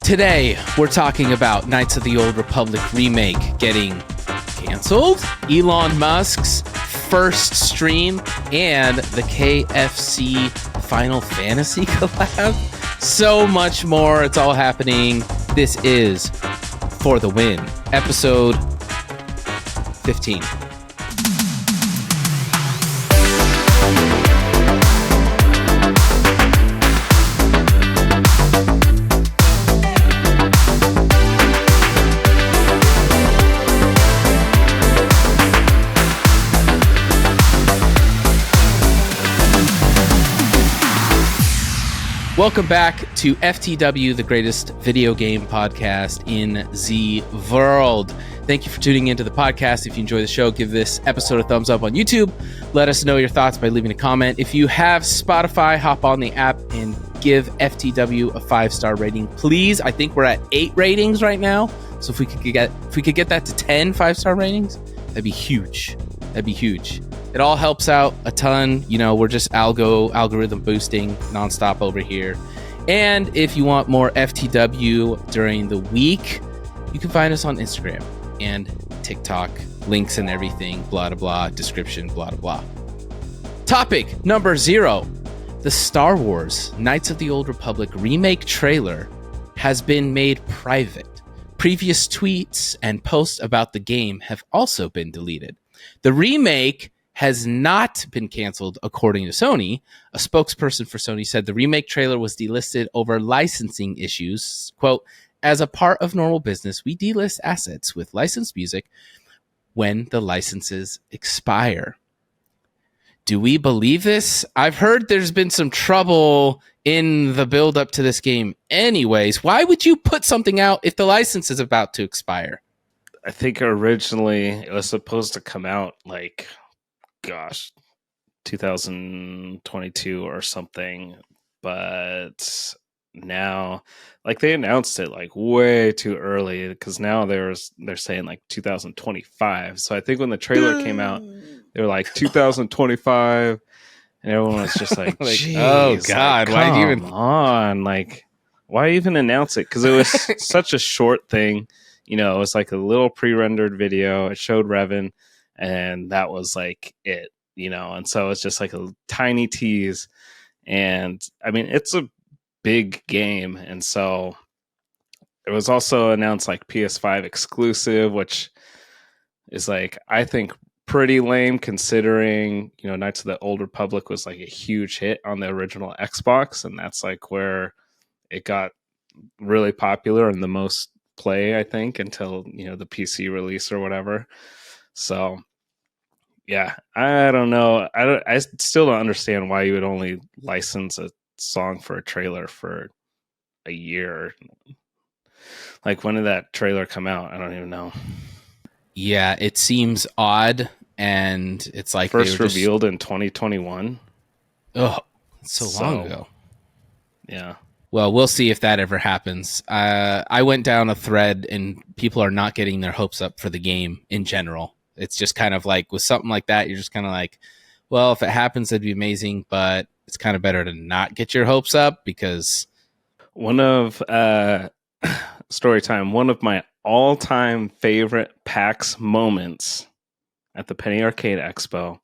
Today, we're talking about Knights of the Old Republic Remake getting canceled, Elon Musk's first stream, and the KFC Final Fantasy collab. So much more. It's all happening. This is For the Win, episode 15. Welcome back to FTW, the greatest video game podcast in the world. Thank you for tuning into the podcast. If you enjoy the show, give this episode a thumbs up on YouTube. Let us know your thoughts by leaving a comment. If you have Spotify, hop on the app and give FTW a 5-star rating, please. I think we're at 8 ratings right now. So if we could get that to 10 5-star ratings, that'd be huge. That'd be huge. It all helps out a ton. You know, we're just algorithm boosting nonstop over here. And if you want more FTW during the week, you can find us on Instagram and TikTok. Links and everything, blah, blah, blah, description, blah, blah, blah. Topic number 0. The Star Wars Knights of the Old Republic remake trailer has been made private. Previous tweets and posts about the game have also been deleted. The remake has not been canceled, according to Sony. A spokesperson for Sony said the remake trailer was delisted over licensing issues. Quote, as a part of normal business, we delist assets with licensed music when the licenses expire. Do we believe this? I've heard there's been some trouble in the build up to this game anyways. Why would you put something out if the license is about to expire? I think originally it was supposed to come out 2022 or something, but now they announced it way too early, because now they're saying 2025. So I think when the trailer came out, they were 2025, and everyone was just oh god, why do you even why even announce it? Because it was such a short thing. You know, it was a little pre-rendered video. It showed Revan, and that was it, and so it's just a tiny tease. And I mean, it's a big game. And so it was also announced PS5 exclusive, which is I think pretty lame, considering, Knights of the Old Republic was a huge hit on the original Xbox. And that's where it got really popular and the most play, I think, until, the PC release or whatever. So yeah, I don't know. I still don't understand why you would only license a song for a trailer for a year. When did that trailer come out? I don't even know. Yeah, it seems odd, and it's first revealed in 2021. Oh, so long ago. Yeah. Well, we'll see if that ever happens. I went down a thread, and people are not getting their hopes up for the game in general. It's just kind of with something like that, you're just kind of well, if it happens, it'd be amazing, but it's kind of better to not get your hopes up, because one of story time, one of my all-time favorite PAX moments at the Penny Arcade Expo.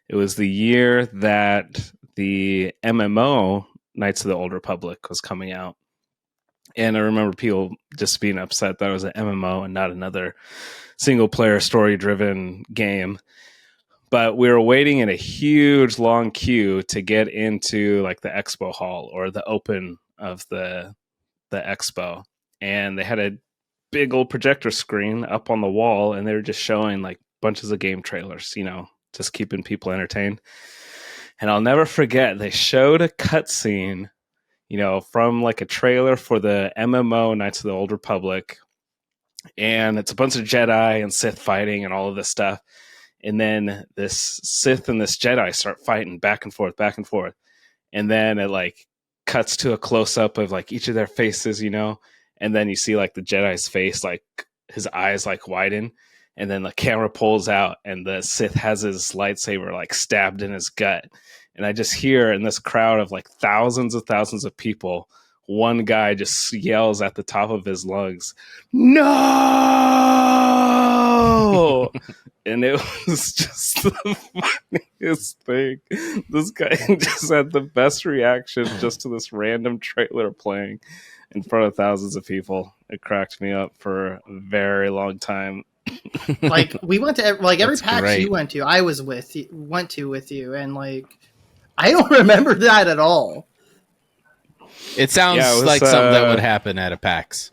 It was the year that the MMO Knights of the Old Republic was coming out. And I remember people just being upset that it was an MMO and not another single-player story-driven game. But we were waiting in a huge, long queue to get into the expo hall, or the open of the expo. And they had a big old projector screen up on the wall, and they were just showing bunches of game trailers, just keeping people entertained. And I'll never forget, they showed a cutscene, from a trailer for the MMO Knights of the Old Republic. And it's a bunch of Jedi and Sith fighting and all of this stuff. And then this Sith and this Jedi start fighting back and forth. And then it cuts to a close-up of each of their faces, and then you see the Jedi's face, his eyes widen. And then the camera pulls out, and the Sith has his lightsaber stabbed in his gut. And I just hear in this crowd of thousands of people one guy just yells at the top of his lungs, "No!" And it was just the funniest thing. This guy just had the best reaction just to this random trailer playing in front of thousands of people. It cracked me up for a very long time. Like, we went to like every That's PAX great. you went to, I was with you, and like I don't remember that at all. It sounds Yeah, it was, like something that would happen at a PAX.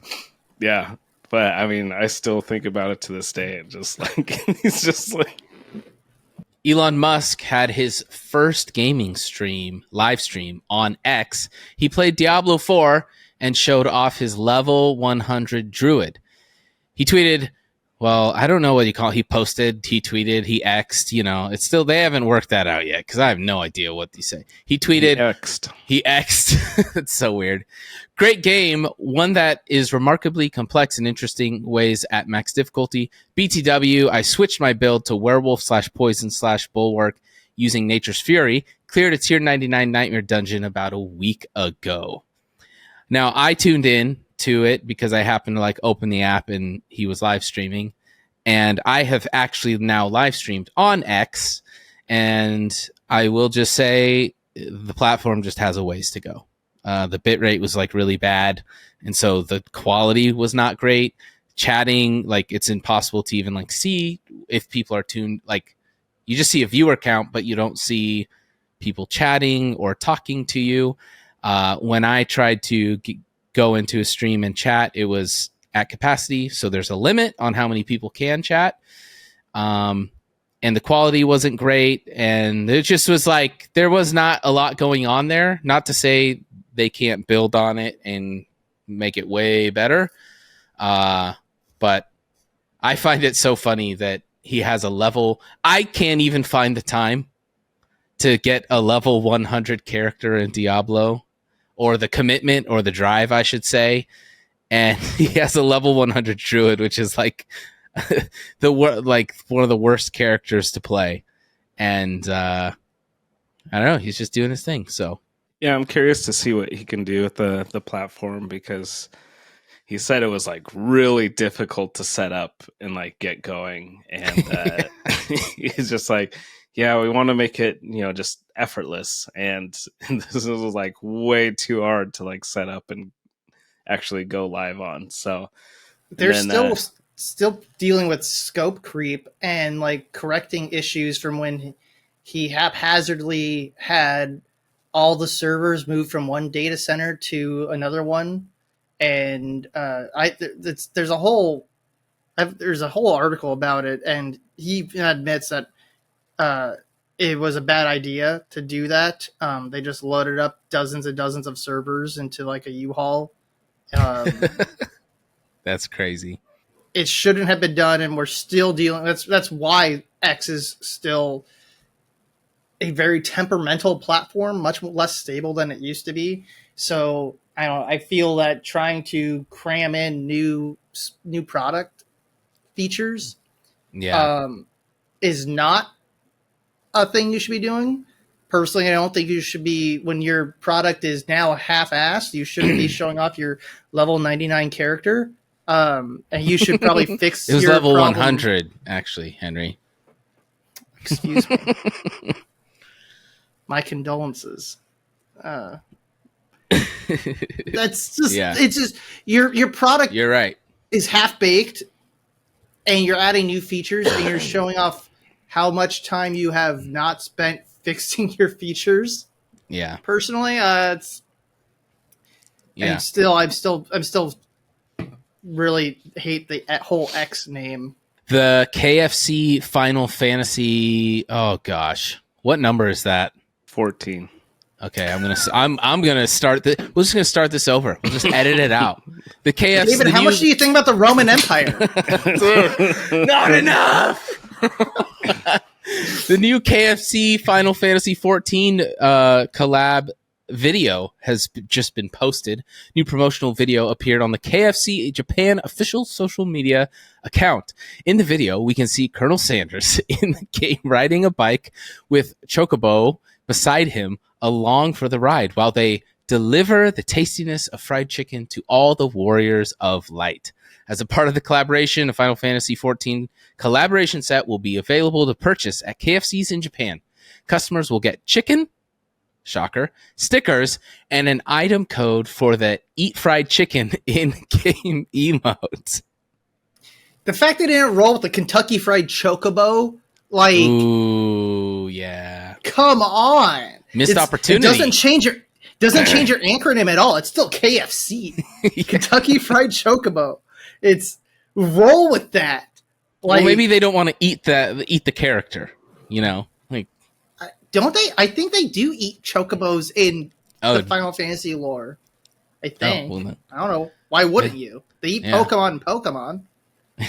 Yeah, but I mean, I still think about it to this day. And just like he's just like, Elon Musk had his first gaming live stream on X. He played Diablo 4 and showed off his level 100 druid. He tweeted, well, I don't know what you call it. He posted, he tweeted, he X'd, it's still, they haven't worked that out yet because I have no idea what they say. He tweeted, he X'd. It's so weird. Great game, one that is remarkably complex in interesting ways at max difficulty. BTW, I switched my build to werewolf/poison/bulwark using Nature's Fury. Cleared a tier 99 nightmare dungeon about a week ago. Now, I tuned in to it because I happened to open the app and he was live streaming, and I have actually now live streamed on X, and I will just say the platform just has a ways to go. The bitrate was really bad, and so the quality was not great. Chatting, it's impossible to even see if people are tuned. You just see a viewer count, but you don't see people chatting or talking to you. When I tried to go into a stream and chat, it was at capacity, so there's a limit on how many people can chat, and the quality wasn't great, and it just was there was not a lot going on there. Not to say they can't build on it and make it way better, but I find it so funny that he has a level. I can't even find the time to get a level 100 character in Diablo, or the commitment or the drive, I should say. And he has a level 100 druid, which is one of the worst characters to play. And I don't know, he's just doing his thing. So yeah, I'm curious to see what he can do with the platform, because he said it was really difficult to set up and get going. And he's just yeah, we want to make it, just effortless. And this was way too hard to set up and actually go live on. So they're still dealing with scope creep and correcting issues from when he haphazardly had all the servers moved from one data center to another one. And there's a whole article about it, and he admits that it was a bad idea to do that. They just loaded up dozens and dozens of servers into a U-Haul. That's crazy. It shouldn't have been done, and we're still dealing. That's why X is still a very temperamental platform, much less stable than it used to be. So I feel that trying to cram in new product features, is not a thing you should be doing. Personally, I don't think you should be, when your product is now half-assed, you shouldn't be showing off your level 99 character. And you should probably fix it was your level problem. 100, actually, Henry. Excuse me. My condolences. That's just, it's just, your product You're right. is half-baked, and you're adding new features, and you're showing off how much time you have not spent fixing your features. Yeah. Personally, it's I'm still really hate the whole X name. The KFC Final Fantasy. Oh gosh, what number is that? 14. Okay, I'm gonna start. We're just gonna start this over. We'll just edit it out. The KFC. David, how much do you think about the Roman Empire? Not enough. The new KFC Final Fantasy 14 collab video has just been posted. New promotional video appeared on the KFC Japan official social media account. In the video, we can see Colonel Sanders in the game riding a bike with Chocobo beside him along for the ride while they deliver the tastiness of fried chicken to all the warriors of light. As a part of the collaboration, a Final Fantasy XIV collaboration set will be available to purchase at KFCs in Japan. Customers will get chicken, shocker, stickers, and an item code for the Eat Fried Chicken in-game emotes. The fact they didn't roll with the Kentucky Fried Chocobo, like, ooh, yeah, come on, missed opportunity. It doesn't change your acronym at all. It's still KFC, Yeah. Kentucky Fried Chocobo. It's roll with that. Like, well, maybe they don't want to eat the character, you know, like. Don't they? I think they do eat chocobos in the Final Fantasy lore. I think. Well, I don't know. Why wouldn't you? They eat Pokemon and Pokemon.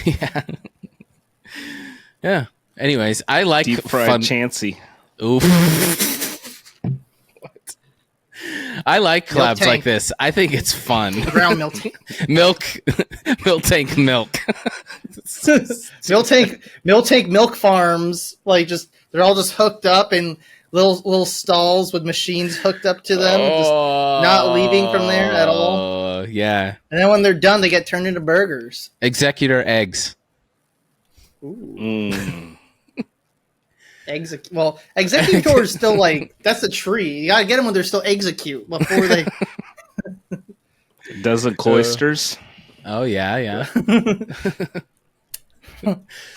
Yeah. Yeah. Anyways, I like deep fried fun. Chansey. Oof. What? I like collabs like this. I think it's fun. Brown milk. Milk tank milk. Milk tank milk farms. Like they're all just hooked up in little stalls with machines hooked up to them, just not leaving from there at all. Yeah. And then when they're done, they get turned into burgers. Executor eggs. Ooh. Executor is still like, that's a tree. You gotta get them when they're still execute before they. Dozen cloisters. Oh yeah.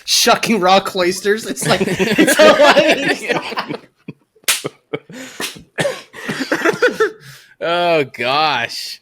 Shucking raw cloisters. It's like it's hilarious. Oh gosh.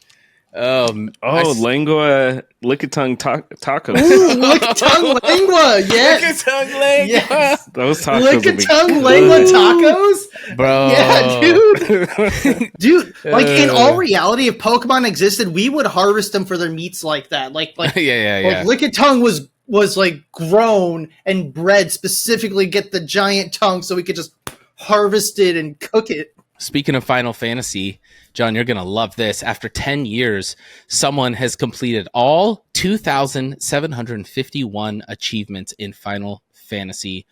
Lengua Lickitung tacos. Ooh, Lickitung Lengua, yes. Lickitung Lengua. Yes. Those tacos. Lickitung Lengua tacos? Bro. Yeah, dude. Dude, like in all reality, if Pokemon existed, we would harvest them for their meats like that. Like yeah. Lickitung was like grown and bred specifically get the giant tongue so we could just harvest it and cook it. Speaking of Final Fantasy, John, you're going to love this. After 10 years, someone has completed all 2,751 achievements in Final Fantasy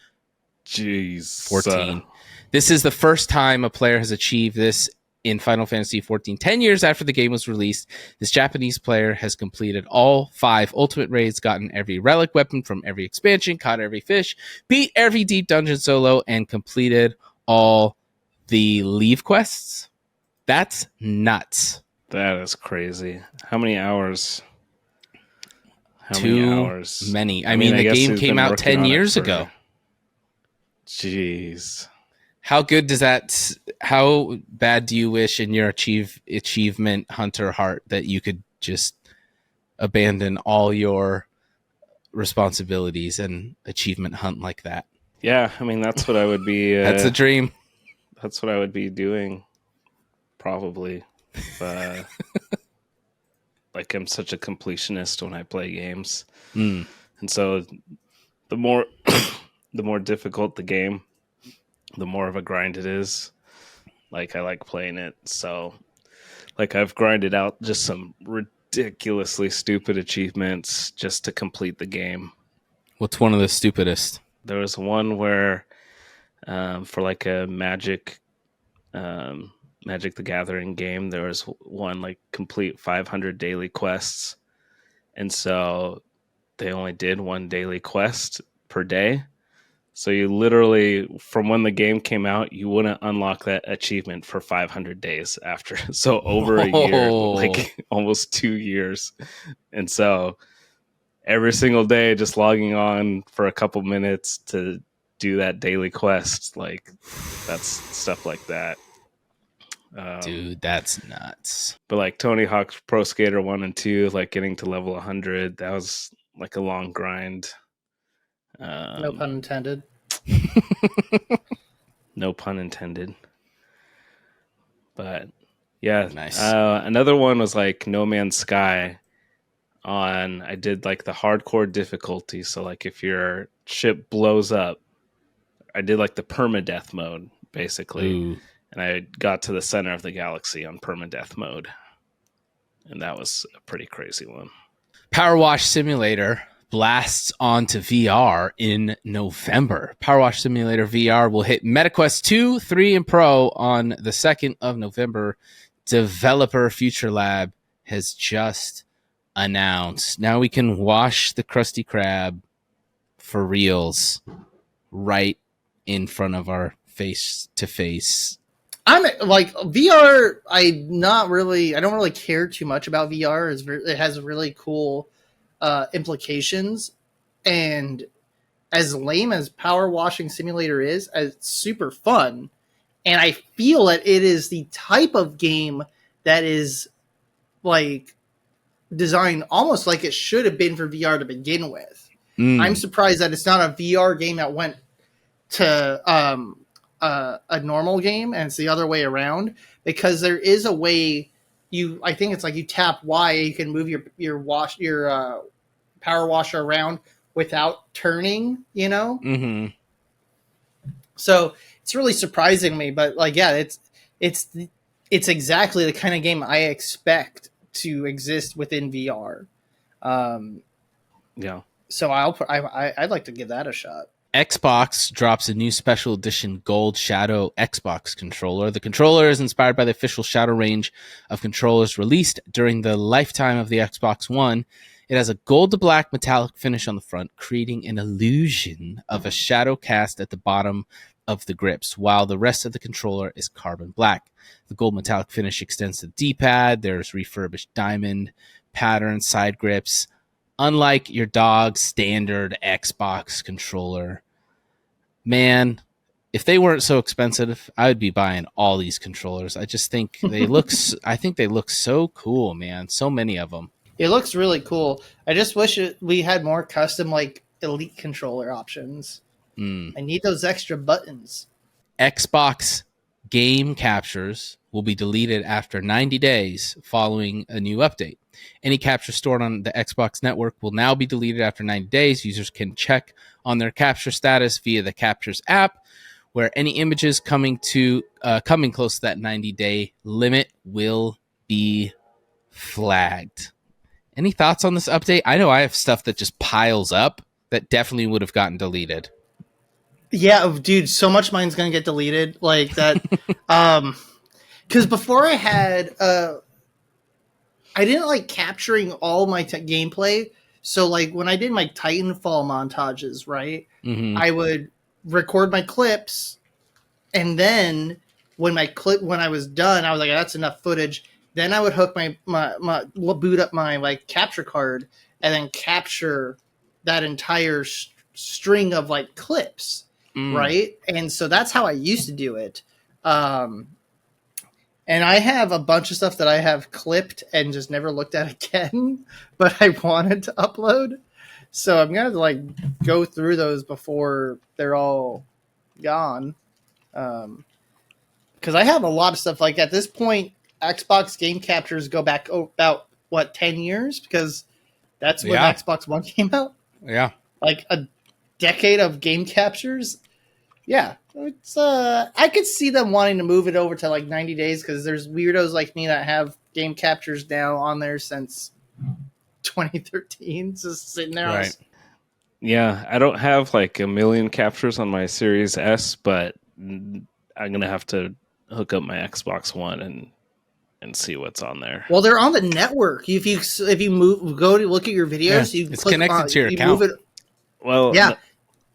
XIV. This is the first time a player has achieved this in Final Fantasy XIV. 10 years after the game was released, this Japanese player has completed all 5 ultimate raids, gotten every relic weapon from every expansion, caught every fish, beat every deep dungeon solo, and completed all the leave quests. That's nuts. That is crazy. How many hours? Many. I mean, the game came out 10 years ago. Jeez. How bad do you wish in your achievement hunter heart that you could just abandon all your responsibilities and achievement hunt like that? Yeah, I mean, that's what I would be... that's a dream. That's what I would be doing, probably. Like, I'm such a completionist when I play games. And so the more difficult the game, the more of a grind it is. Like, I like playing it. So, like, I've grinded out just some ridiculously stupid achievements just to complete the game. What's one of the stupidest? There was one where... for like a Magic the Gathering game, there was one like complete 500 daily quests, and so they only did one daily quest per day. So you literally, from when the game came out, you wouldn't unlock that achievement for 500 days after. So over a year, like almost 2 years, and so every single day, just logging on for a couple minutes to do that daily quest, like that's stuff like that. Dude, that's nuts. But like Tony Hawk's Pro Skater 1 and 2, like getting to level 100, that was like a long grind. No pun intended. No pun intended. But yeah, nice. Another one was like No Man's Sky. I did like the hardcore difficulty, so like if your ship blows up, I did like the permadeath mode, basically. Ooh. And I got to the center of the galaxy on permadeath mode. And that was a pretty crazy one. Power Wash Simulator blasts onto VR in November. Power Wash Simulator VR will hit MetaQuest 2, 3, and Pro on the 2nd of November developer Future Lab has just announced. Now we can wash the Krusty Krab for reals right in front of our face to face. I'm like VR. I don't really care too much about VR. It has really cool implications, and as lame as Power Washing Simulator is, it's super fun. And I feel that it is the type of game that is like designed almost like it should have been for VR to begin with. I'm surprised that it's not a VR game that went to a normal game and it's the other way around, because there is a way I think it's like you tap Y, you can move your power washer around without turning, you know? Mm-hmm. So it's really surprising me, but like, yeah, it's exactly the kind of game I expect to exist within VR. Yeah. So I'd like to give that a shot. Xbox drops a new special edition Gold Shadow Xbox controller. The controller is inspired by the official Shadow range of controllers released during the lifetime of the Xbox One. It has a gold to black metallic finish on the front, creating an illusion of a shadow cast at the bottom of the grips, while the rest of the controller is carbon black. The gold metallic finish extends to the D-pad. There's refurbished diamond pattern side grips. Unlike your dog's standard Xbox controller, man, if they weren't so expensive, I would be buying all these controllers. I just think they look. I think they look so cool, man. So many of them. It looks really cool. I just wish we had more custom like Elite controller options. I need those extra buttons. Xbox game captures will be deleted after 90 days following a new update. Any capture stored on the Xbox network will now be deleted after 90 days. Users can check on their capture status via the Captures app, where any images coming close to that 90-day limit will be flagged. Any thoughts on this update? I know I have stuff that just piles up that definitely would have gotten deleted. Yeah, dude, so much mine's gonna get deleted like that. Because before I had, I didn't like capturing all my So like when I did my Titanfall montages, right, I would record my clips, and then when I was done, I was like, that's enough footage. Then I would hook my boot up my like capture card and then capture that entire string of like clips. Right. And so that's how I used to do it. And I have a bunch of stuff that I have clipped and just never looked at again, but I wanted to upload. So I'm going to like go through those before they're all gone. Because I have a lot of stuff. Like at this point, Xbox game captures go back about 10 years, because that's when Xbox One came out. Yeah. Like a decade of game captures. Yeah, it's I could see them wanting to move it over to like 90 days, because there's weirdos like me that have game captures now on there since 2013, just sitting there. Right. Yeah, I don't have like a million captures on my Series S, but I'm gonna have to hook up my Xbox One and see what's on there. Well, they're on the network. If you go to look at your videos, you it's click connected to your account. Move it. Well, yeah.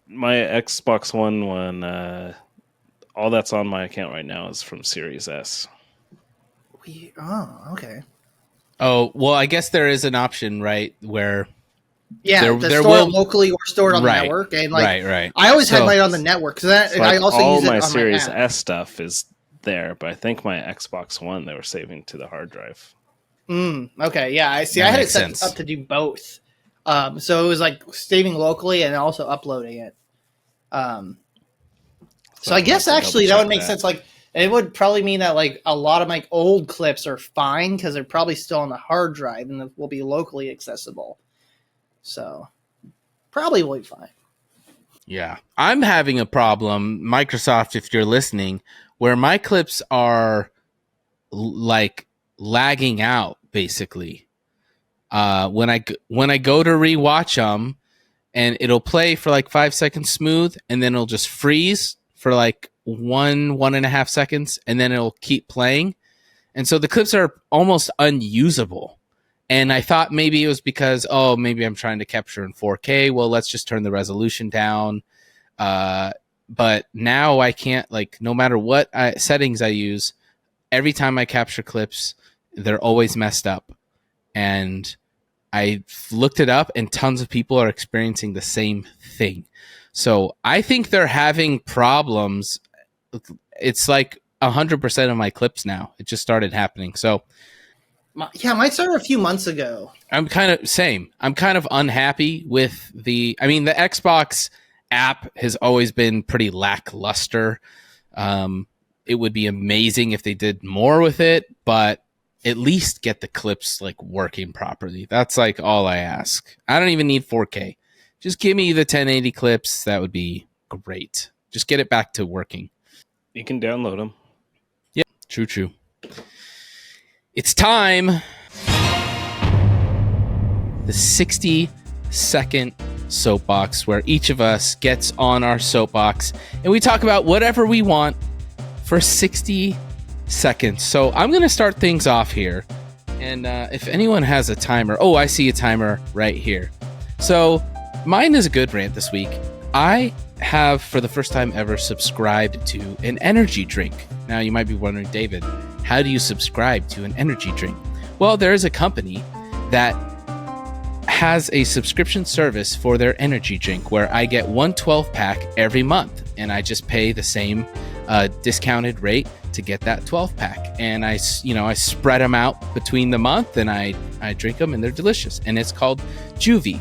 My Xbox One, all that's on my account right now is from Series S. Okay. Oh, well, I guess there is an option, right, where they're stored locally or stored on the network, and like right. I always had mine on the network, because I also all use it my on Series my app. S stuff is there, but I think my Xbox One they were saving to the hard drive. Okay, yeah, I see. That I had it makes set sense. up to do both, so it was like saving locally and also uploading it. So I guess actually that would make sense. Like it would probably mean that like a lot of my old clips are fine because they're probably still on the hard drive and will be locally accessible. So probably will be fine. Yeah. I'm having a problem, Microsoft, if you're listening, where my clips are like lagging out basically. When I go to rewatch them, and it'll play for like 5 seconds smooth, and then it'll just freeze for like 1.5 seconds, and then it'll keep playing. And so the clips are almost unusable. And I thought maybe it was because, maybe I'm trying to capture in 4K. Well, let's just turn the resolution down. But now I can't, like, no matter what settings I use, every time I capture clips, they're always messed up. And I looked it up, and tons of people are experiencing the same thing. So I think they're having problems. It's like 100% of my clips now. It just started happening. So mine started a few months ago. I'm kind of unhappy with the Xbox app has always been pretty lackluster. It would be amazing if they did more with it, but at least get the clips like working properly. That's like all I ask. I don't even need 4K. Just give me the 1080 clips. That would be great. Just get it back to working. You can download them. Yeah, true. It's time. The 60-second soapbox, where each of us gets on our soapbox and we talk about whatever we want for 60 seconds. So I'm going to start things off here. And if anyone has a timer, I see a timer right here. So mine is a good rant this week. I have, for the first time ever, subscribed to an energy drink. Now you might be wondering, David, how do you subscribe to an energy drink? Well, there is a company that has a subscription service for their energy drink where I get one 12-pack every month, and I just pay the same discounted rate to get that 12-pack. And I spread them out between the month, and I drink them, and they're delicious. And it's called Juvie.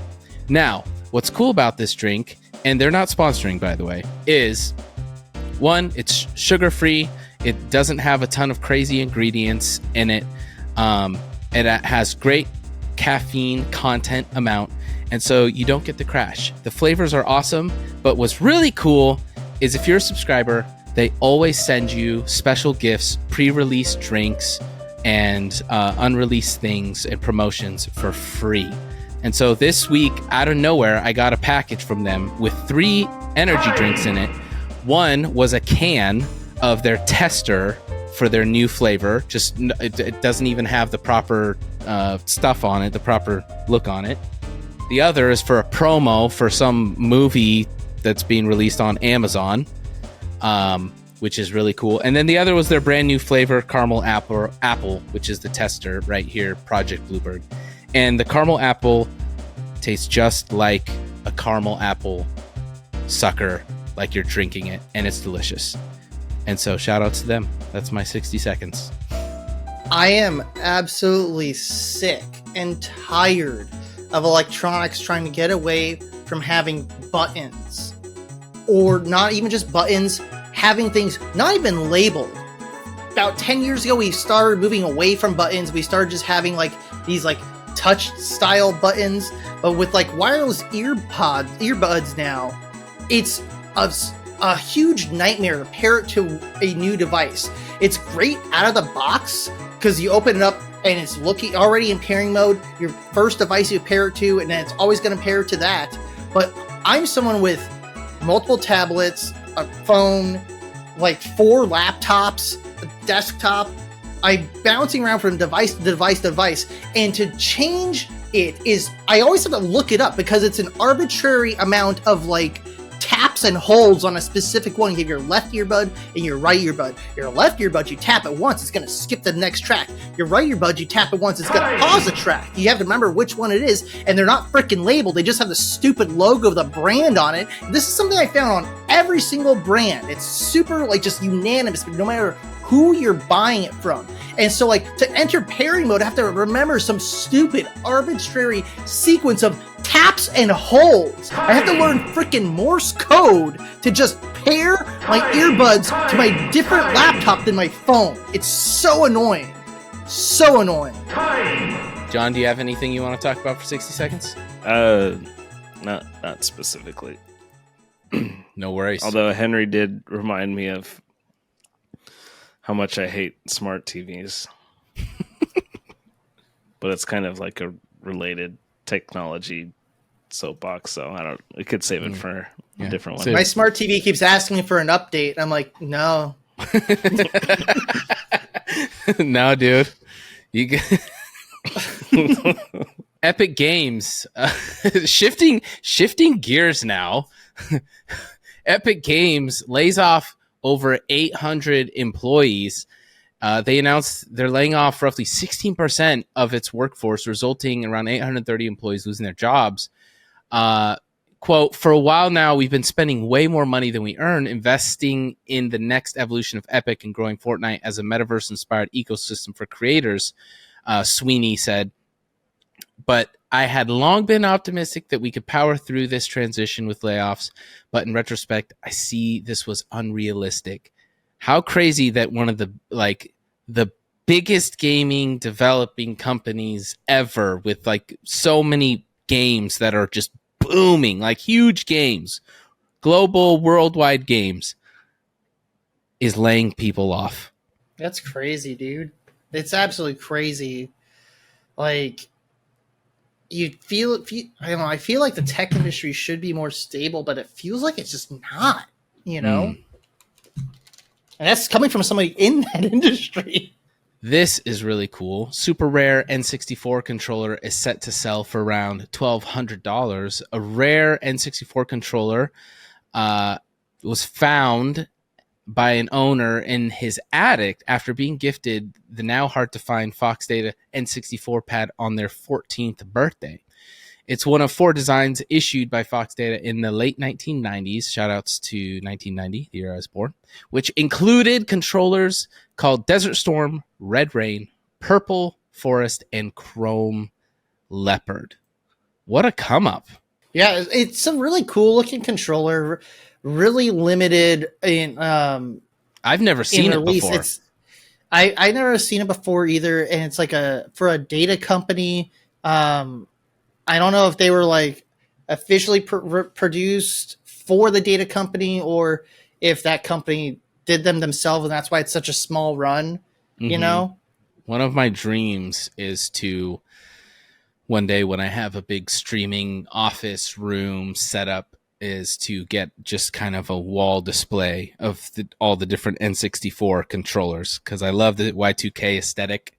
Now, what's cool about this drink, and they're not sponsoring, by the way, is one, it's sugar-free. It doesn't have a ton of crazy ingredients in it. And it has great caffeine content amount, and so you don't get the crash. The flavors are awesome, but what's really cool is if you're a subscriber, they always send you special gifts, pre-release drinks, and unreleased things and promotions for free. And so this week, out of nowhere, I got a package from them with 3 energy drinks in it. One was a can of their tester for their new flavor. Just it doesn't even have the proper stuff on it, the proper look on it. The other is for a promo for some movie that's being released on Amazon, which is really cool. And then the other was their brand new flavor, caramel apple, which is the tester right here, Project Bluebird. And the caramel apple tastes just like a caramel apple sucker, like you're drinking it, and it's delicious. And so shout out to them. That's my 60 seconds. I am absolutely sick and tired of electronics trying to get away from having buttons. Or not even just buttons, having things not even labeled. About 10 years ago, we started moving away from buttons. We started just having like these like touch style buttons, but with like wireless earbuds now, it's a huge nightmare to pair it to a new device. It's great out of the box because you open it up and it's looking already in pairing mode. Your first device you pair it to, and then it's always going to pair to that. But I'm someone with multiple tablets, a phone, like 4 laptops, a desktop. I'm bouncing around from device to device to device, and to change it is, I always have to look it up because it's an arbitrary amount of like taps and holds on a specific one. You have your left earbud and your right earbud. Your left earbud, you tap it once, it's going to skip the next track. Your right earbud, you tap it once, it's going to pause the track. You have to remember which one it is, and they're not freaking labeled. They just have the stupid logo of the brand on it. This is something I found on every single brand. It's super like just unanimous, no matter who you're buying it from. And so like to enter pairing mode, I have to remember some stupid arbitrary sequence of taps and holds. I have to learn freaking Morse code to just pair my earbuds to my different laptop than my phone. It's so annoying. So annoying. John, do you have anything you want to talk about for 60 seconds? Not specifically. No worries. Although Henry did remind me of how much I hate smart TVs. But it's kind of like a related technology soapbox, so we could save it for a different one. My smart TV keeps asking me for an update. I'm like, no. No, dude. You get Epic Games shifting gears now. Epic Games lays off over 800 employees. They announced they're laying off roughly 16% of its workforce, resulting in around 830 employees losing their jobs. Quote, for a while now, we've been spending way more money than we earn, investing in the next evolution of Epic and growing Fortnite as a metaverse-inspired ecosystem for creators, Sweeney said. But I had long been optimistic that we could power through this transition with layoffs. But in retrospect, I see this was unrealistic. How crazy that one of the biggest gaming developing companies ever, with like so many games that are just booming, like huge games, global, worldwide games, is laying people off. That's crazy, dude. It's absolutely crazy. Like, I don't know, I feel like the tech industry should be more stable, but it feels like it's just not, you know? And that's coming from somebody in that industry. This is really cool. Super rare N64 controller is set to sell for around $1,200. A rare N64 controller was found by an owner in his attic after being gifted the now hard-to-find Fox Data N64 pad on their 14th birthday. It's one of 4 designs issued by Fox Data in the late 1990s. Shoutouts to 1990, the year I was born, which included controllers called Desert Storm, Red Rain, Purple Forest, and Chrome Leopard. What a come up. Yeah, it's a really cool looking controller. Really limited in I've never seen it before. I never seen it before either, and it's like for a data company. I don't know if they were like officially produced for the data company or if that company did them themselves, and that's why it's such a small run. You know, one of my dreams is to one day, when I have a big streaming office room set up, is to get just kind of a wall display of all the different N64 controllers, because I love the Y2K aesthetic,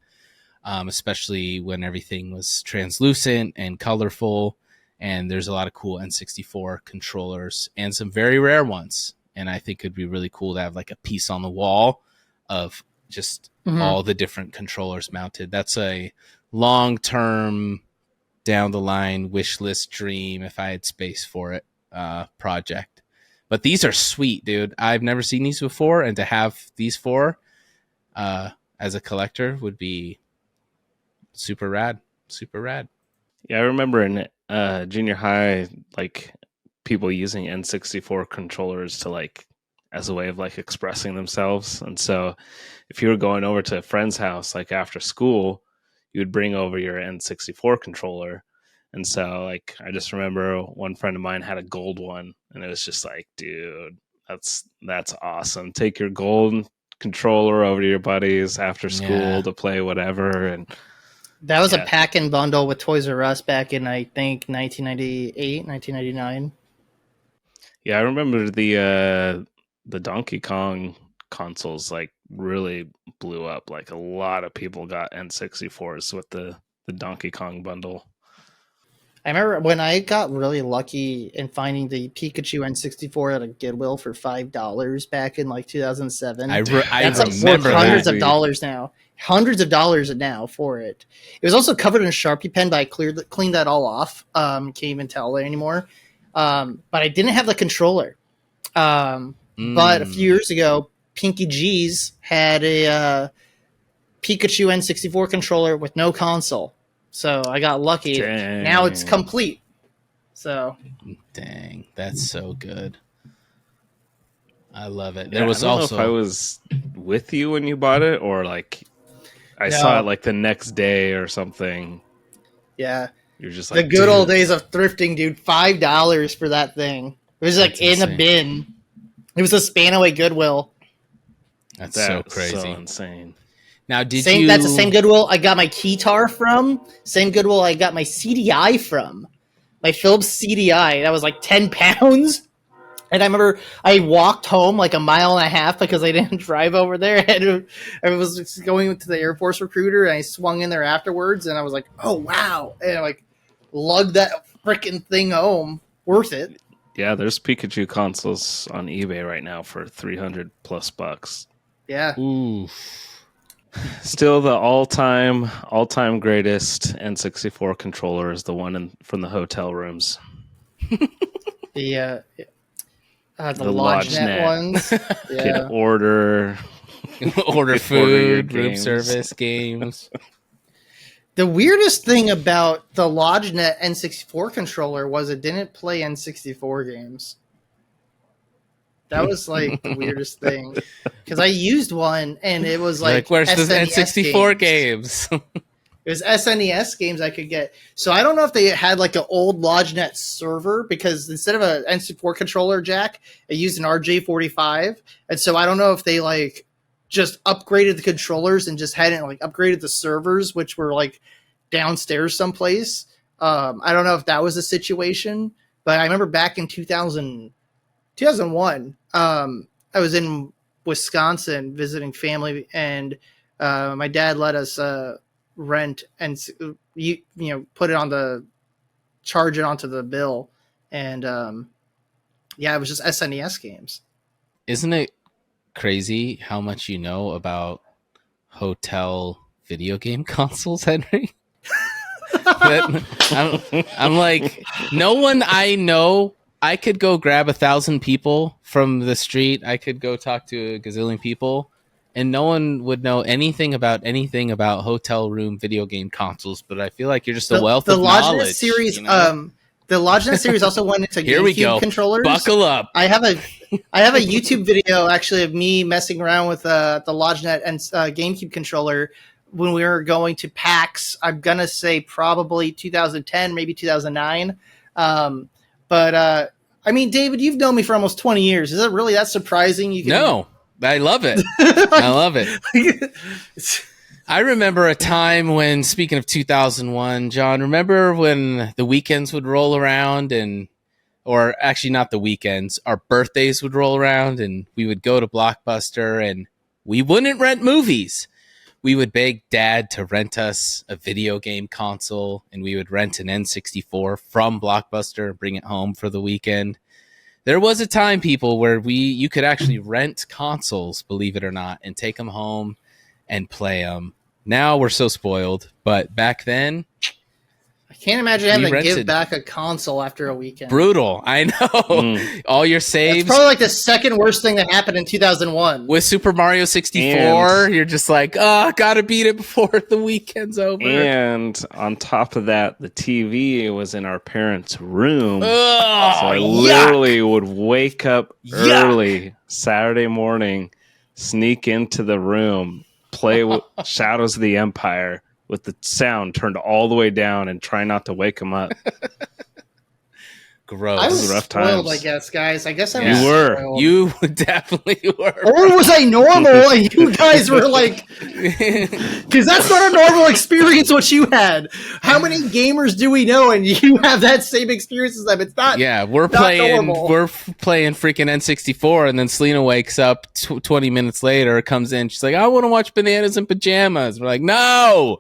especially when everything was translucent and colorful. And there's a lot of cool N64 controllers and some very rare ones. And I think it'd be really cool to have like a piece on the wall of just all the different controllers mounted. That's a long-term, down the line wish list dream, if I had space for it, project. But these are sweet, dude. I've never seen these before, and to have these 4 as a collector would be super rad. Yeah, I remember in junior high, like people using N64 controllers to like as a way of like expressing themselves. And so if you were going over to a friend's house like after school, you would bring over your N64 controller. And so like I just remember one friend of mine had a gold one, and it was just like, dude, that's awesome. Take your gold controller over to your buddies after school to play whatever. And that was a pack and bundle with Toys R Us back in, I think, 1998, 1999. Yeah, I remember the Donkey Kong consoles like really blew up. Like a lot of people got N64s with the Donkey Kong bundle. I remember when I got really lucky in finding the Pikachu N64 at a Goodwill for $5 back in like 2007. I That's remember like hundreds that. of dollars now. Hundreds of dollars now for it. It was also covered in a Sharpie pen, but I cleaned that all off. Can't even tell it anymore. But I didn't have the controller. But a few years ago, Pinky G's had a Pikachu N64 controller with no console. So I got lucky. Dang. Now it's complete. So dang, that's so good. I love it. Yeah, There was I don't also know if I was with you when you bought it, or like I saw it like the next day or something. Yeah, you're just like the good old days of thrifting, dude. $5 for that thing. It was like in a bin. It was a Spanaway Goodwill. That's so crazy, so insane. Now, that's the same Goodwill I got my KOTOR from. Same Goodwill I got my CDI from. My Philips CDI. That was like 10 pounds. And I remember I walked home like a mile and a half because I didn't drive over there. I was going to the Air Force recruiter, and I swung in there afterwards, and I was like, "Oh wow!" And I like lugged that freaking thing home. Worth it. Yeah, there's Pikachu consoles on eBay right now for $300+. Yeah. Ooh. Still, the all-time greatest N64 controller is the one from the hotel rooms. The LodgeNet ones. Could Yeah. order food, your room games. service, games. The weirdest thing about the LodgeNet N64 controller was it didn't play N64 games. That was like the weirdest thing, because I used one and it was like where's the SNES N64 games? It was SNES games I could get. So I don't know if they had like an old LodgeNet server, because instead of an N64 controller jack, it used an RJ45. And so I don't know if they like just upgraded the controllers and just hadn't like upgraded the servers, which were like downstairs someplace. I don't know if that was a situation, but I remember back in 2001, I was in Wisconsin visiting family, and my dad let us rent and put it on charge it onto the bill, and it was just SNES games. Isn't it crazy how much you know about hotel video game consoles, Henry? I'm like, no one I know. I could go grab 1,000 people from the street. I could go talk to a gazillion people, and no one would know anything about hotel room video game consoles. But I feel like you're just a wealth of knowledge. Series, you know? The LodgeNet series also went into Here we go. GameCube controllers. Buckle up. I have a YouTube video actually of me messing around with the LodgeNet and GameCube controller when we were going to PAX. I'm gonna say probably 2010, maybe 2009. But I mean, David, you've known me for almost 20 years. Is it really that surprising? No, I love it. I love it. I remember a time when, speaking of 2001, John, remember when the weekends would roll around or actually not the weekends, our birthdays would roll around and we would go to Blockbuster and we wouldn't rent movies. We would beg Dad to rent us a video game console, and we would rent an N64 from Blockbuster and bring it home for the weekend. There was a time, people, where you could actually rent consoles, believe it or not, and take them home and play them. Now we're so spoiled, but back then, I can't imagine having to give back a console after a weekend. Brutal, I know. All your saves. It's probably like the second worst thing that happened in 2001. With Super Mario 64, you're just like, gotta beat it before the weekend's over. And on top of that, the TV was in our parents' room. Oh, so I literally would wake up early Saturday morning, sneak into the room, play with Shadows of the Empire with the sound turned all the way down and try not to wake him up. Gross. I was rough spoiled, times. I guess, guys. I guess I You was were. spoiled. You definitely were. Or was I normal and you guys were like... Because that's not a normal experience what you had. How many gamers do we know and you have that same experience as them? It's not. Yeah, we're not playing normal. freaking N64, and then Selena wakes up 20 minutes later, comes in, she's like, I want to watch Bananas in Pajamas. We're like, no,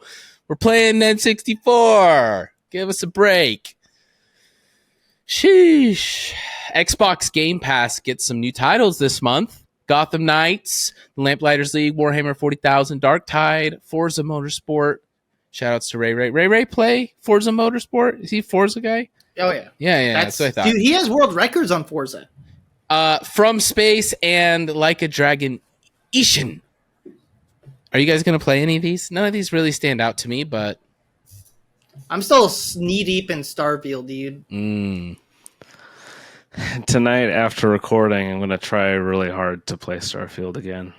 we're playing N64. Give us a break. Sheesh. Xbox Game Pass gets some new titles this month. Gotham Knights, The Lamplighters League, Warhammer 40,000, Dark Tide, Forza Motorsport. Shoutouts to Ray. Ray play Forza Motorsport? Is he a Forza guy? Oh, yeah. Yeah, that's what I thought. Dude, he has world records on Forza. From Space and Like a Dragon Ishin. Are you guys going to play any of these? None of these really stand out to me, but... I'm still knee-deep in Starfield, dude. Tonight, after recording, I'm going to try really hard to play Starfield again.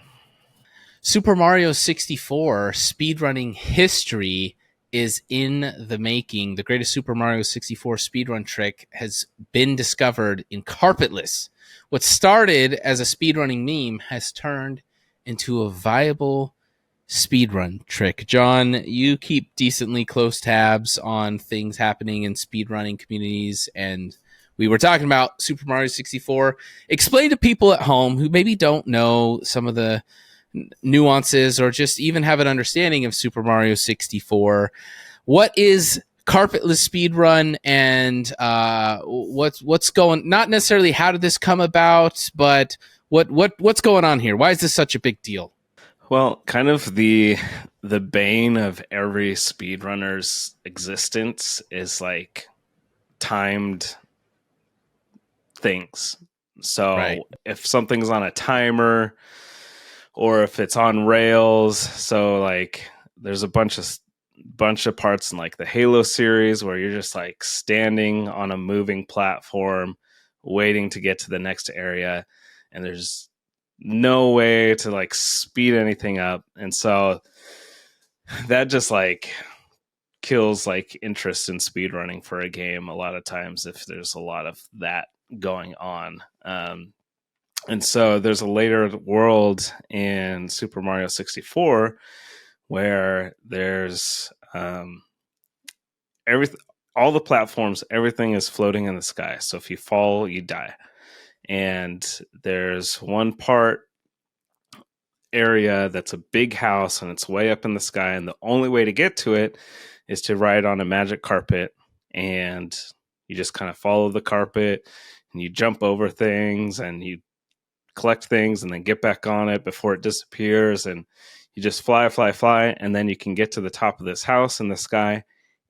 Super Mario 64 speedrunning history is in the making. The greatest Super Mario 64 speedrun trick has been discovered in Carpetless. What started as a speedrunning meme has turned into a viable speedrun trick. John, you keep decently close tabs on things happening in speedrunning communities, and We were talking about Super Mario 64. Explain to people at home who maybe don't know some of the nuances or just even have an understanding of Super Mario 64. What is carpetless speedrun, and what's going, not necessarily how did this come about, but what's going on here? Why is this such a big deal? Well, kind of the bane of every speedrunner's existence is like timed things. So Right. if something's on a timer or if it's on rails, so like there's a bunch of parts in like the Halo series where you're just like standing on a moving platform waiting to get to the next area, and there's no way to like speed anything up, and so that just like kills like interest in speedrunning for a game a lot of times if there's a lot of that going on. And so there's a later world in Super Mario 64 where there's all the platforms, everything is floating in the sky. So if you fall, you die. And there's one area that's a big house and it's way up in the sky, and the only way to get to it is to ride on a magic carpet, and you just kind of follow the carpet and you jump over things and you collect things and then get back on it before it disappears, and you just fly, and then you can get to the top of this house in the sky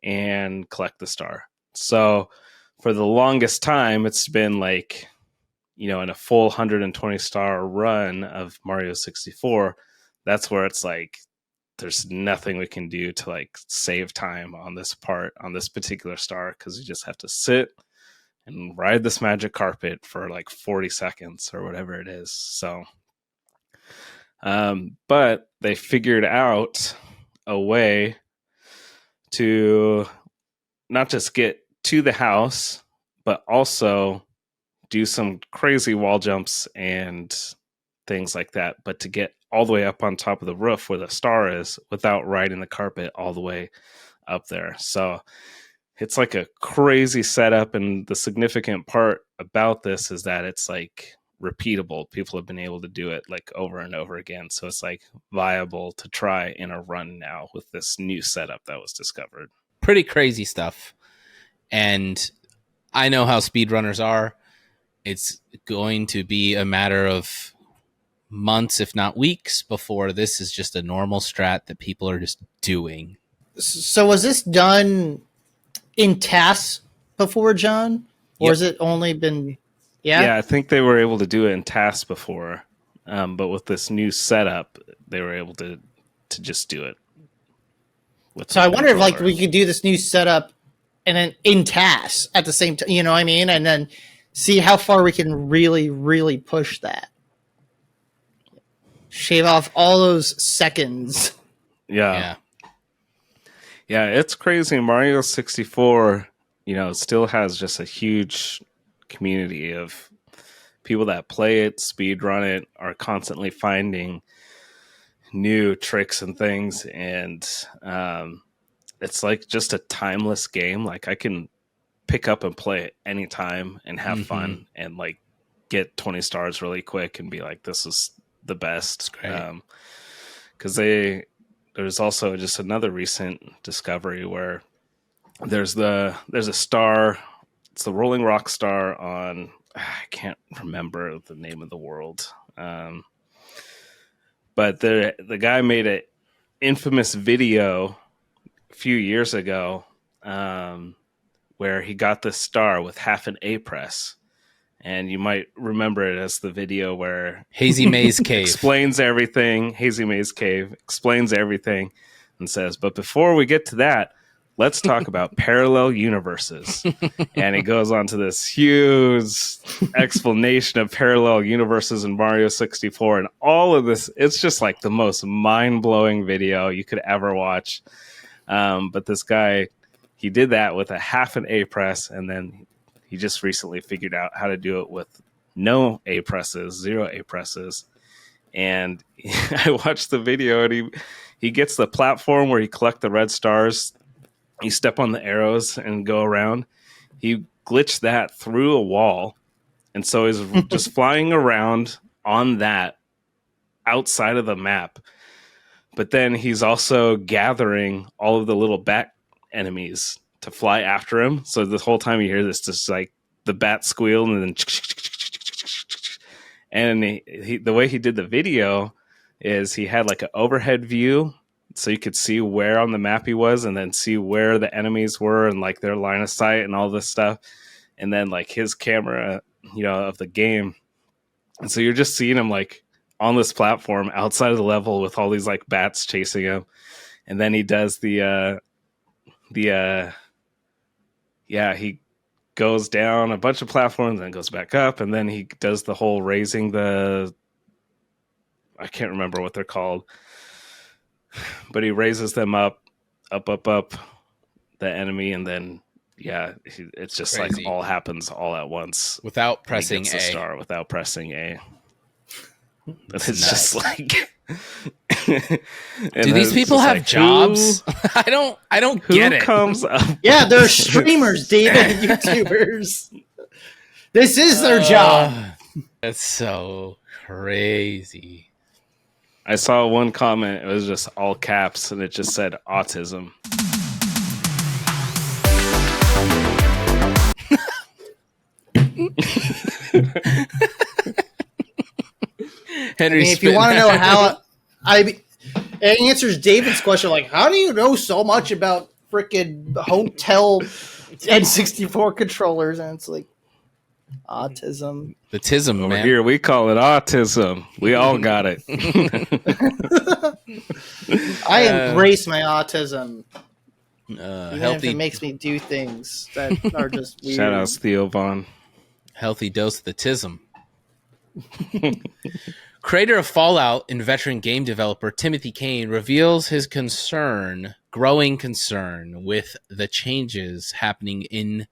and collect the star. So for the longest time, it's been like, in a full 120 star run of Mario 64, that's where it's like there's nothing we can do to like save time on this particular star, because you just have to sit and ride this magic carpet for like 40 seconds or whatever it is. So but they figured out a way to not just get to the house, but also do some crazy wall jumps and things like that, but to get all the way up on top of the roof where the star is without riding the carpet all the way up there. So it's like a crazy setup, and the significant part about this is that it's like repeatable. People have been able to do it like over and over again, so it's like viable to try in a run now with this new setup that was discovered. Pretty crazy stuff. And I know how speedrunners are. It's going to be a matter of months, if not weeks, before this is just a normal strat that people are just doing. So was this done in tasks before, John? Or has it only been... Yeah, I think they were able to do it in tasks before. But with this new setup, they were able to just do it. So I wonder if like we could do this new setup and then in tasks at the same time, you know what I mean? And then see how far we can really, really push that. Shave off all those seconds. Yeah, it's crazy. Mario 64, still has just a huge community of people that play it, speedrun it, are constantly finding new tricks and things, and it's like just a timeless game. Like I can pick up and play it anytime and have fun and like get 20 stars really quick and be like, this is the best. Because there's also just another recent discovery where there's a star. It's the Rolling Rock star on, I can't remember the name of the world. But the guy made an infamous video a few years ago where he got this star with half an A press. And you might remember it as the video where Hazy Maze Cave explains everything. Hazy Maze Cave explains everything and says, but before we get to that, let's talk about parallel universes. And it goes on to this huge explanation of parallel universes in Mario 64. And all of this, it's just like the most mind-blowing video you could ever watch. But this guy, he did that with a half an A press, and then he just recently figured out how to do it with no A presses, 0 A presses. And I watched the video, and he gets the platform where you collect the red stars. You step on the arrows and go around. he glitched that through a wall, and so he's just flying around on that outside of the map. But then he's also gathering all of the little bat enemies to fly after him. So the whole time you hear this, just like the bat squeal, and then and the way he did the video is he had like an overhead view, so you could see where on the map he was, and then see where the enemies were and like their line of sight and all this stuff, and then like his camera, of the game. And so you're just seeing him like on this platform outside of the level with all these like bats chasing him. And then he does he goes down a bunch of platforms and goes back up, and then he does the whole raising I can't remember what they're called, but he raises them up, the enemy, and then it's just crazy. like all happens all at once without pressing A. Star without pressing A. It's just like do these people have jobs? I don't get it. Who comes up? Yeah, they're streamers, David, YouTubers. This is their job. That's so crazy. I saw one comment, it was just all caps, and it just said autism. Henry, if you want to know how it answers David's question, like, how do you know so much about freaking hotel N64 controllers? And it's like, autism. The tism, Over man. here, we call it autism. We all got it. I embrace my autism. Even Healthy, if it makes me do things that are just weird. Shout out Theo Vaughn. healthy dose of the tism. Creator of Fallout and veteran game developer Timothy Kane reveals his growing concern with the changes happening in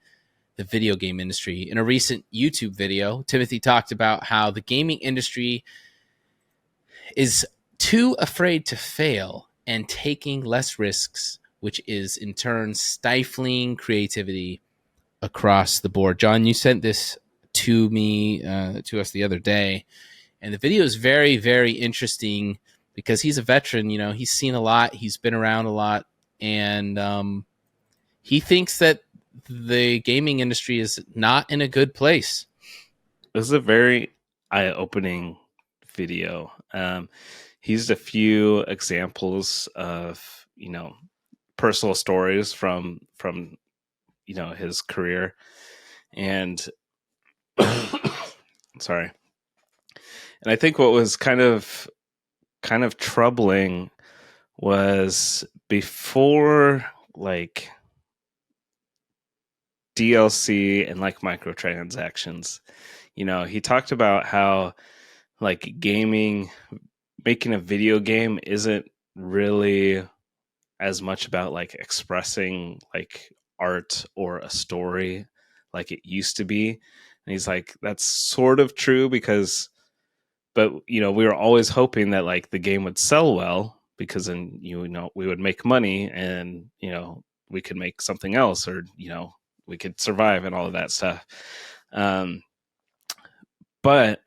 the video game industry. In a recent YouTube video, Timothy talked about how the gaming industry is too afraid to fail and taking less risks, which is in turn stifling creativity across the board. John, you sent this to me, to us the other day, and the video is very, very interesting because he's a veteran. He's seen a lot, he's been around a lot, and he thinks that the gaming industry is not in a good place. This is a very eye-opening video. He used a few examples of personal stories from his career, and sorry. And I think what was kind of troubling was before like DLC and like microtransactions. He talked about how like making a video game isn't really as much about like expressing like art or a story like it used to be. And he's like, that's sort of true but we were always hoping that like the game would sell well, because then we would make money, and we could make something else, or we could survive and all of that stuff. But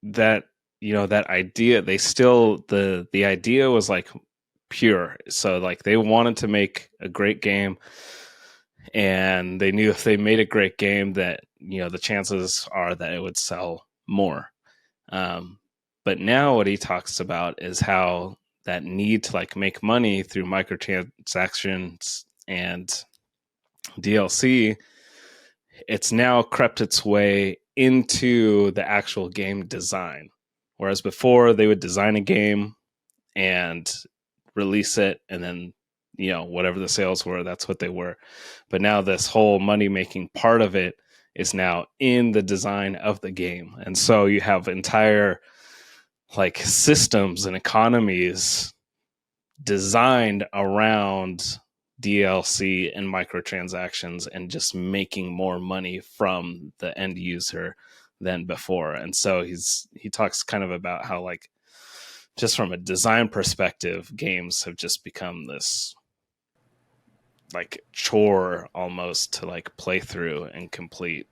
that that idea, the idea was like pure. So like they wanted to make a great game, and they knew if they made a great game that the chances are that it would sell more. But now what he talks about is how that need to like make money through microtransactions and DLC, it's now crept its way into the actual game design. Whereas before they would design a game and release it, and then whatever the sales were, that's what they were. But now this whole money making part of it is now in the design of the game. And so you have entire like systems and economies designed around DLC and microtransactions and just making more money from the end user than before. And so he talks kind of about how like just from a design perspective, games have just become this like chore almost to like play through and complete.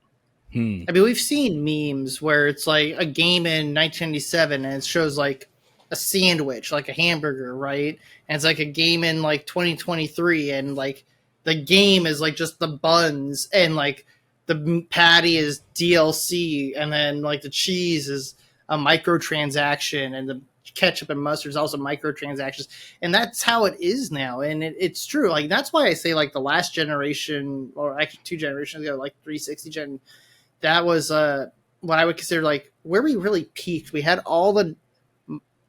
I mean, we've seen memes where it's like a game in 1997 and it shows like a sandwich, like a hamburger, right? And it's like a game in like 2023 and like the game is like just the buns and like the patty is DLC and then like the cheese is a microtransaction and the ketchup and mustard is also microtransactions. And that's how it is now. And it's true. Like, that's why I say like the last generation, or actually 2 generations ago, like 360 gen, that was what I would consider like where we really peaked. We had all the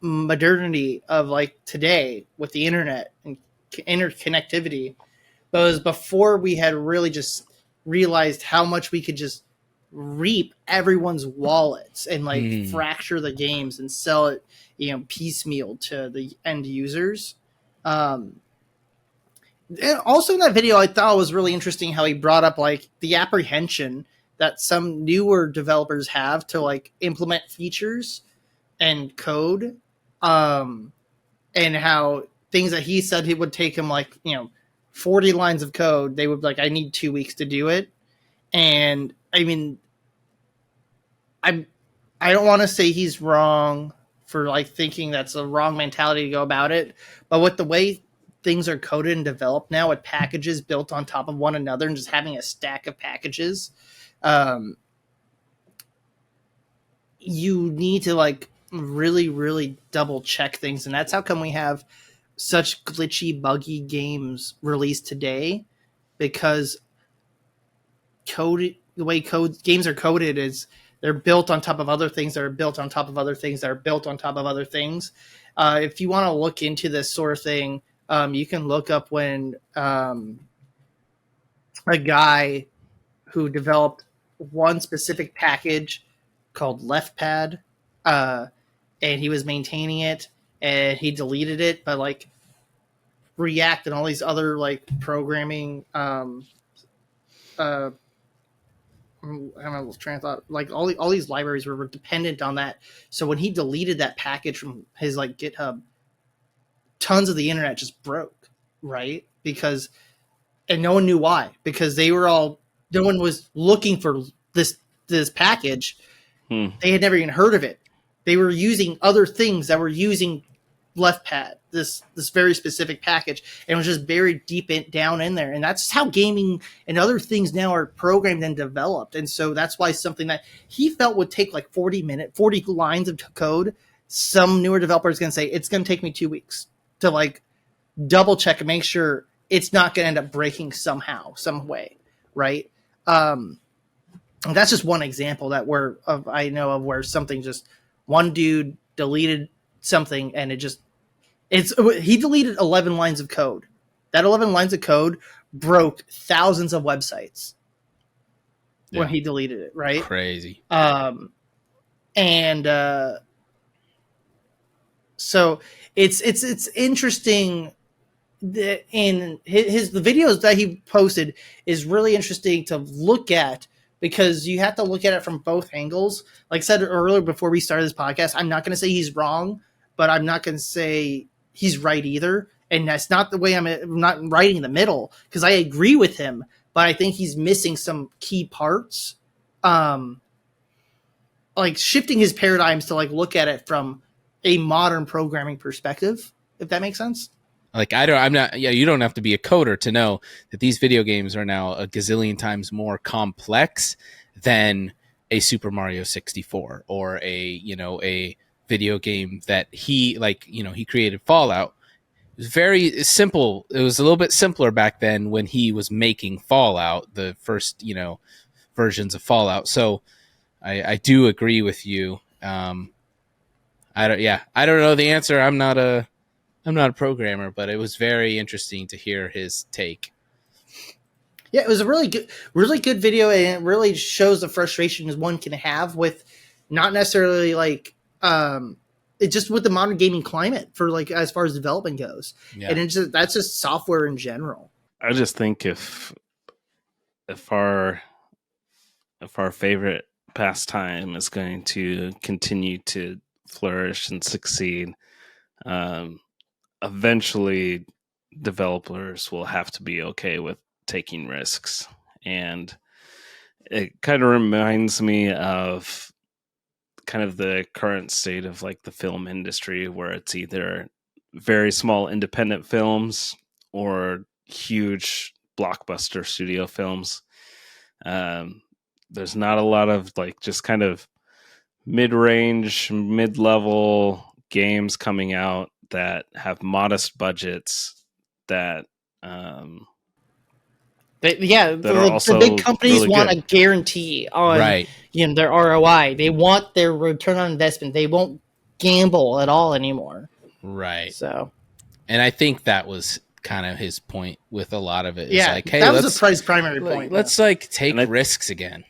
modernity of like today with the internet and interconnectivity, but it was before we had really just realized how much we could just reap everyone's wallets and like fracture the games and sell it, piecemeal to the end users. And also in that video, I thought it was really interesting how he brought up like the apprehension that some newer developers have to like implement features and code, and how things that he said it would take him like 40 lines of code, they would like, I need 2 weeks to do it. And I mean, I don't want to say he's wrong for like thinking that's a wrong mentality to go about it, but with the way things are coded and developed now with packages built on top of one another and just having a stack of packages, you need to like really, really double check things. And that's how come we have such glitchy, buggy games released today, because the way games are coded is they're built on top of other things that are built on top of other things that are built on top of other things. If you want to look into this sort of thing, you can look up when a guy who developed one specific package called LeftPad, and he was maintaining it, and he deleted it, but like React and all these other like programming, I don't know, train of thought, like all these libraries were dependent on that. So when he deleted that package from his like GitHub, tons of the internet just broke, right? And no one knew why, because no one was looking for this package. They had never even heard of it. They were using other things that were using LeftPad, this very specific package, and it was just buried deep down in there. And that's how gaming and other things now are programmed and developed. And so that's why something that he felt would take like 40 lines of code, some newer developer is going to say it's going to take me 2 weeks to like double check and make sure it's not going to end up breaking somehow, some way, right? And that's just one example I know of where something just one dude deleted something and he deleted 11 lines of code. That 11 lines of code broke thousands of websites when he deleted it, right? Crazy. So it's interesting. The videos that he posted is really interesting to look at, because you have to look at it from both angles. Like I said earlier before we started this podcast, I'm not going to say he's wrong, but I'm not going to say he's right either. And that's not the way I'm not writing in the middle, because I agree with him, but I think he's missing some key parts. Like shifting his paradigms to like look at it from a modern programming perspective, if that makes sense. Like you don't have to be a coder to know that these video games are now a gazillion times more complex than a Super Mario 64 or a video game that he created Fallout. It was very simple. It was a little bit simpler back then when he was making Fallout, the first, versions of Fallout. So I do agree with you. I don't know the answer. I'm not a programmer, but it was very interesting to hear his take. Yeah, it was a really good video, and it really shows the frustrations one can have with not necessarily like it just with the modern gaming climate for like as far as development goes. Yeah. And that's just software in general. I just think if our favorite pastime is going to continue to flourish and succeed, eventually developers will have to be okay with taking risks. And it kind of reminds me of kind of the current state of like the film industry, where it's either very small independent films or huge blockbuster studio films. There's not a lot of like just kind of mid-range, mid-level games coming out that have modest budgets that the big companies really want good. a guarantee on their ROI. They want their return on investment. They won't gamble at all anymore. Right. So, and I think that was kind of his point with a lot of it. Yeah, like, hey, that was the primary point. Let's like take risks again.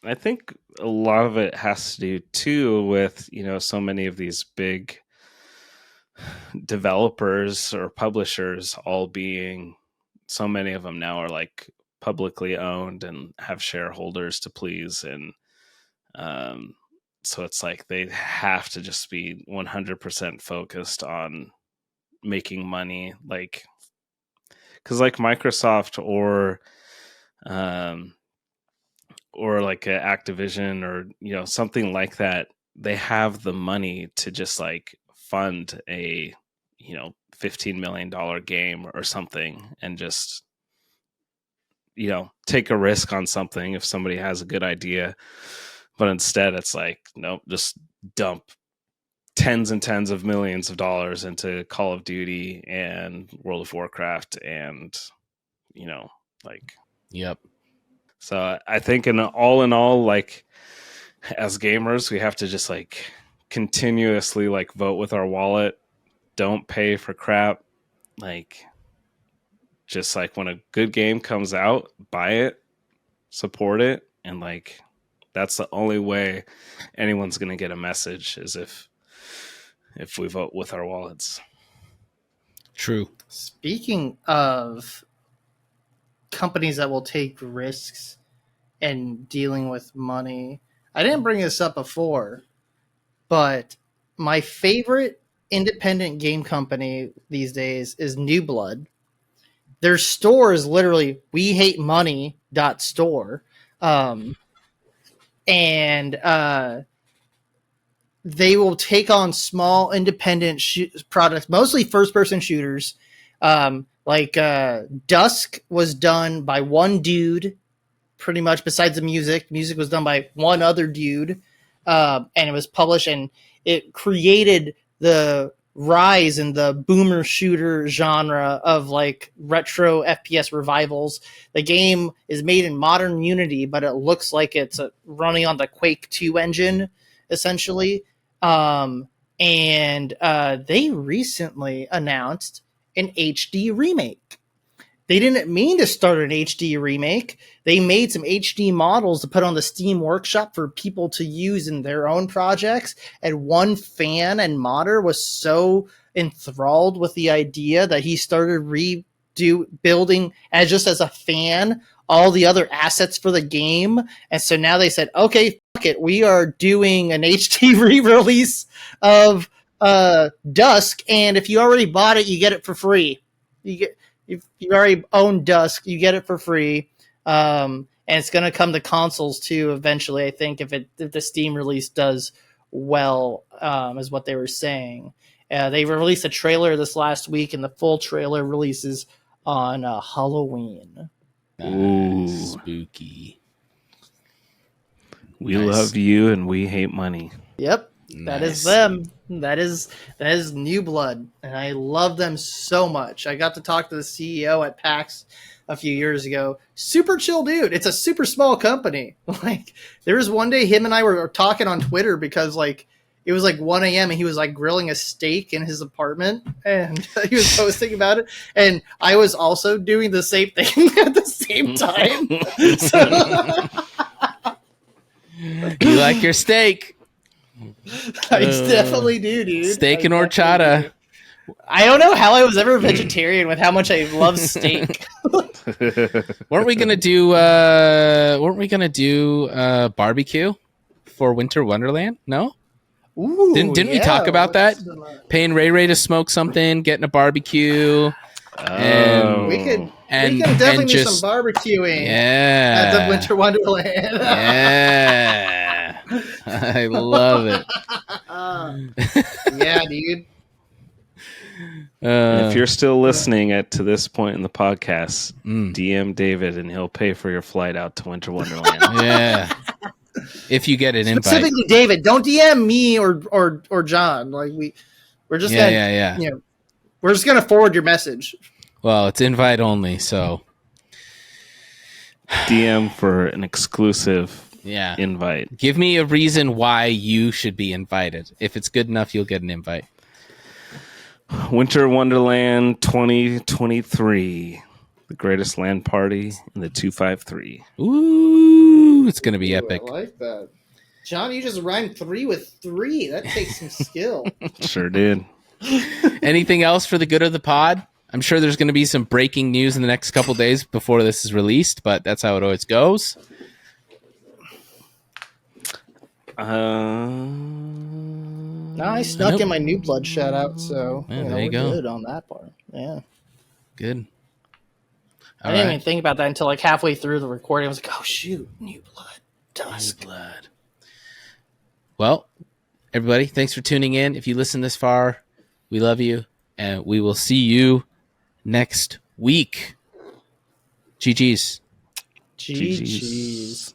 I think a lot of it has to do too with, so many of these big developers or publishers all being, so many of them now are like publicly owned and have shareholders to please. And so it's like they have to just be 100% focused on making money. Like, because like Microsoft or like Activision or something like that, they have the money to just like fund a $15 million game or something, and just take a risk on something if somebody has a good idea. But instead it's like, nope, just dump tens and tens of millions of dollars into Call of Duty and World of Warcraft and like, yep. So I think in all, like, as gamers, we have to just like continuously like vote with our wallet. Don't pay for crap. Like, just like when a good game comes out, buy it, support it, and like that's the only way anyone's going to get a message, is if we vote with our wallets. True. Speaking of companies that will take risks and dealing with money, I didn't bring this up before, but my favorite independent game company these days is New Blood. Their store is literally wehatemoney.store. And they will take on small independent products, mostly first-person shooters. Dusk was done by one dude, pretty much, besides the music. Music was done by one other dude, and it was published, and it created the rise in the boomer shooter genre of like retro FPS revivals. The game is made in modern Unity, but it looks like it's running on the Quake 2 engine, essentially. And they recently announced an HD remake. They didn't mean to start an HD remake. They made some HD models to put on the Steam Workshop for people to use in their own projects. And one fan and modder was so enthralled with the idea that he started building as a fan all the other assets for the game. And so now they said, okay, fuck it, we are doing an HD re-release of Dusk, and if you already bought it, you get it for free. If you already own Dusk, you get it for free. And it's going to come to consoles too eventually, I think, if the Steam release does well, is what they were saying. They released a trailer this last week, and the full trailer releases on Halloween. Ooh, spooky. We love you and we hate money. Yep. That is them. That is New Blood, and I love them so much. I got to talk to the CEO at PAX a few years ago. Super chill dude. It's a super small company. Like, there was one day him and I were talking on Twitter because like it was like 1 a.m. and he was like grilling a steak in his apartment, and he was posting about it, and I was also doing the same thing at the same time. You like your steak? I definitely do, dude. Steak and horchata. I don't know how I was ever a vegetarian with how much I love steak. Weren't we gonna do barbecue for Winter Wonderland? No? Ooh, Didn't we talk about that? Paying Ray to smoke something, getting a barbecue, and we can and definitely and do just some barbecuing. Yeah, At the Winter Wonderland. Yeah, I love it. Yeah, dude. And if you're still listening to this point in the podcast, DM David and he'll pay for your flight out to Winter Wonderland. Yeah. If you get an invite. Specifically David, don't DM me or John. Like we're just gonna you know, we're just gonna forward your message. Well, it's invite only, so DM for an exclusive invite. Give me a reason why you should be invited. If it's good enough, you'll get an invite. Winter Wonderland 2023. The greatest LAN party in the 253. Ooh, it's going to be epic. I like that. John, you just rhymed 3 with 3. That takes some skill. Sure did. Anything else for the good of the pod? I'm sure there's going to be some breaking news in the next couple days before this is released, but that's how it always goes. No, I snuck in my New Blood shout out, so there you go. Good on that part. Yeah. Good. I didn't even think about that until like halfway through the recording. I was like, oh shoot, New Blood. Dusk. New Blood. Well, everybody, thanks for tuning in. If you listen this far, we love you, and we will see you next week. GG's. GG's.